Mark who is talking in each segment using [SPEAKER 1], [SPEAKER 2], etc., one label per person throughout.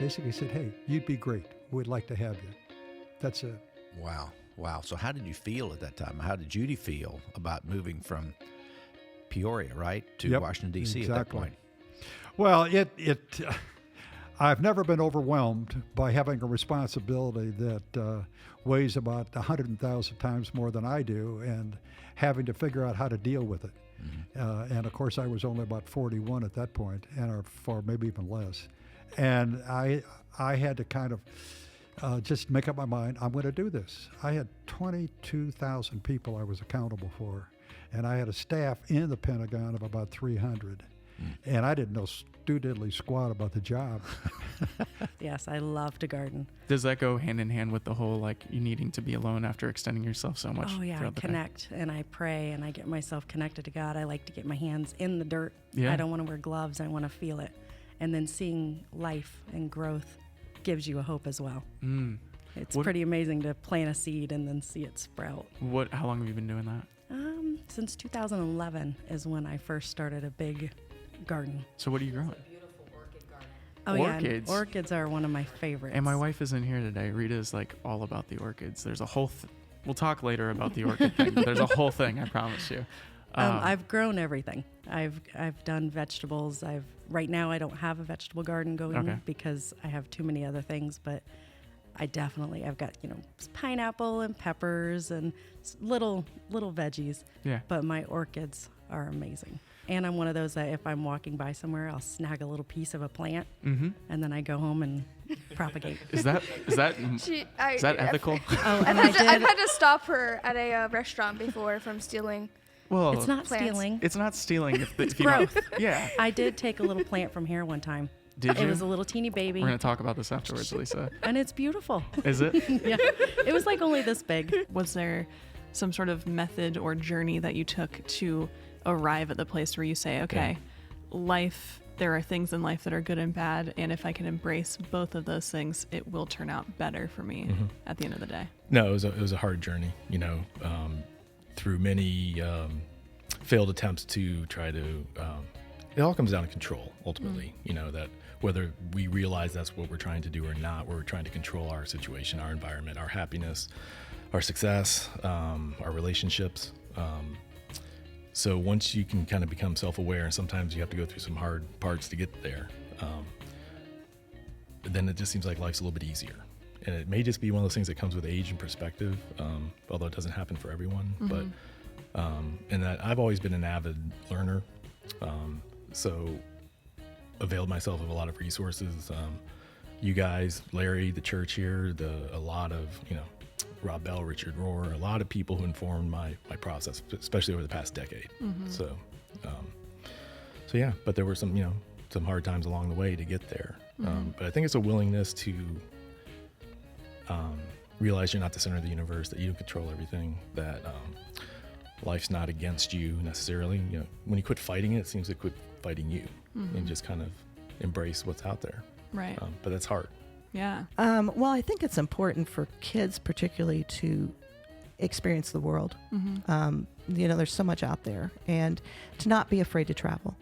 [SPEAKER 1] basically said, hey, you'd be great. We'd like to have you. That's it.
[SPEAKER 2] Wow. So how did you feel at that time? How did Judy feel about moving from Peoria, right, to Washington, D.C. at that point?
[SPEAKER 1] Well, I've never been overwhelmed by having a responsibility that weighs about 100,000 times more than I do and having to figure out how to deal with it. Mm-hmm. And of course, I was only about 41 at that point, or maybe even less. And I had to kind of just make up my mind, I'm going to do this. I had 22,000 people I was accountable for, and I had a staff in the Pentagon of about 300. And I didn't know diddly squat about the job.
[SPEAKER 3] Yes, I love to garden.
[SPEAKER 4] Does that go hand in hand with the whole, like, you needing to be alone after extending yourself so much?
[SPEAKER 3] Oh, yeah, I connect, and I pray, and I get myself connected to God. I like to get my hands in the dirt.
[SPEAKER 4] Yeah.
[SPEAKER 3] I don't want to wear gloves. I want to feel it. And then seeing life and growth gives you a hope as well. It's pretty amazing to plant a seed and then see it sprout.
[SPEAKER 4] How long have you been doing that?
[SPEAKER 3] Since 2011 is when I first started a big garden.
[SPEAKER 4] So what are you growing?
[SPEAKER 5] Beautiful orchid garden.
[SPEAKER 3] Oh,
[SPEAKER 4] Orchids.
[SPEAKER 3] Yeah, orchids are one of my favorites.
[SPEAKER 4] And my wife isn't here today. Rita's like all about the orchids. There's a whole we'll talk later about the orchid thing, but there's a whole thing, I promise you.
[SPEAKER 3] I've grown everything. I've done vegetables. Right now I don't have a vegetable garden going because I have too many other things, but I've got, pineapple and peppers and little veggies.
[SPEAKER 4] Yeah.
[SPEAKER 3] But my orchids are amazing. And I'm one of those that if I'm walking by somewhere, I'll snag a little piece of a plant, and then I go home and propagate.
[SPEAKER 4] Is that ethical?
[SPEAKER 5] I've had to stop her at a restaurant before from stealing.
[SPEAKER 4] Well,
[SPEAKER 3] it's not
[SPEAKER 5] plants.
[SPEAKER 3] stealing.
[SPEAKER 4] It's not stealing.
[SPEAKER 3] It's growth.
[SPEAKER 4] Yeah.
[SPEAKER 3] I did take a little plant from here one time.
[SPEAKER 4] Did you?
[SPEAKER 3] It was a little teeny baby.
[SPEAKER 4] We're going to talk about this afterwards, Lisa.
[SPEAKER 3] And it's beautiful.
[SPEAKER 4] Is it?
[SPEAKER 3] Yeah. It was like only this big.
[SPEAKER 6] Was there some sort of method or journey that you took to arrive at the place where you say, okay, there are things in life that are good and bad, and if I can embrace both of those things, it will turn out better for me at the end of the day?
[SPEAKER 7] No, it was a hard journey, through many failed attempts to try to, it all comes down to control, ultimately, that whether we realize that's what we're trying to do or not, we're trying to control our situation, our environment, our happiness, our success, our relationships. So once you can kind of become self-aware, and sometimes you have to go through some hard parts to get there, then it just seems like life's a little bit easier. And it may just be one of those things that comes with age and perspective, although it doesn't happen for everyone. But and that I've always been an avid learner, so availed myself of a lot of resources. You guys, Larry, the church here, a lot of, Rob Bell, Richard Rohr, a lot of people who informed my process, especially over the past decade. So yeah, but there were some hard times along the way to get there. But I think it's a willingness to realize you're not the center of the universe, that you don't control everything, that life's not against you necessarily. When you quit fighting it, it seems to quit fighting you, and just kind of embrace what's out there.
[SPEAKER 6] Right.
[SPEAKER 7] But that's hard.
[SPEAKER 6] Yeah.
[SPEAKER 8] Well, I think it's important for kids particularly to experience the world. There's so much out there, and to not be afraid to travel,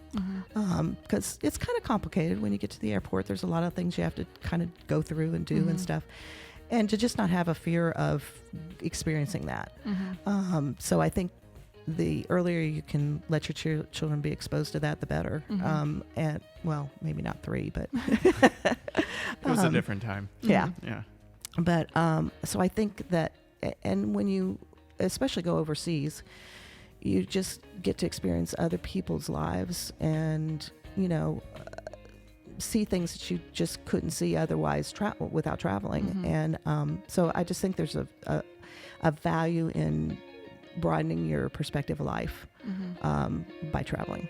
[SPEAKER 8] because it's kind of complicated when you get to the airport. There's a lot of things you have to kind of go through and do and stuff, and to just not have a fear of experiencing that. So I think the earlier you can let your children be exposed to that, the better. And well, maybe not 3, but
[SPEAKER 4] it was a different time.
[SPEAKER 8] Yeah.
[SPEAKER 4] Yeah.
[SPEAKER 8] But so I think that, and when you especially go overseas, you just get to experience other people's lives and, see things that you just couldn't see otherwise without traveling. And so I just think there's a value in broadening your perspective of life by traveling.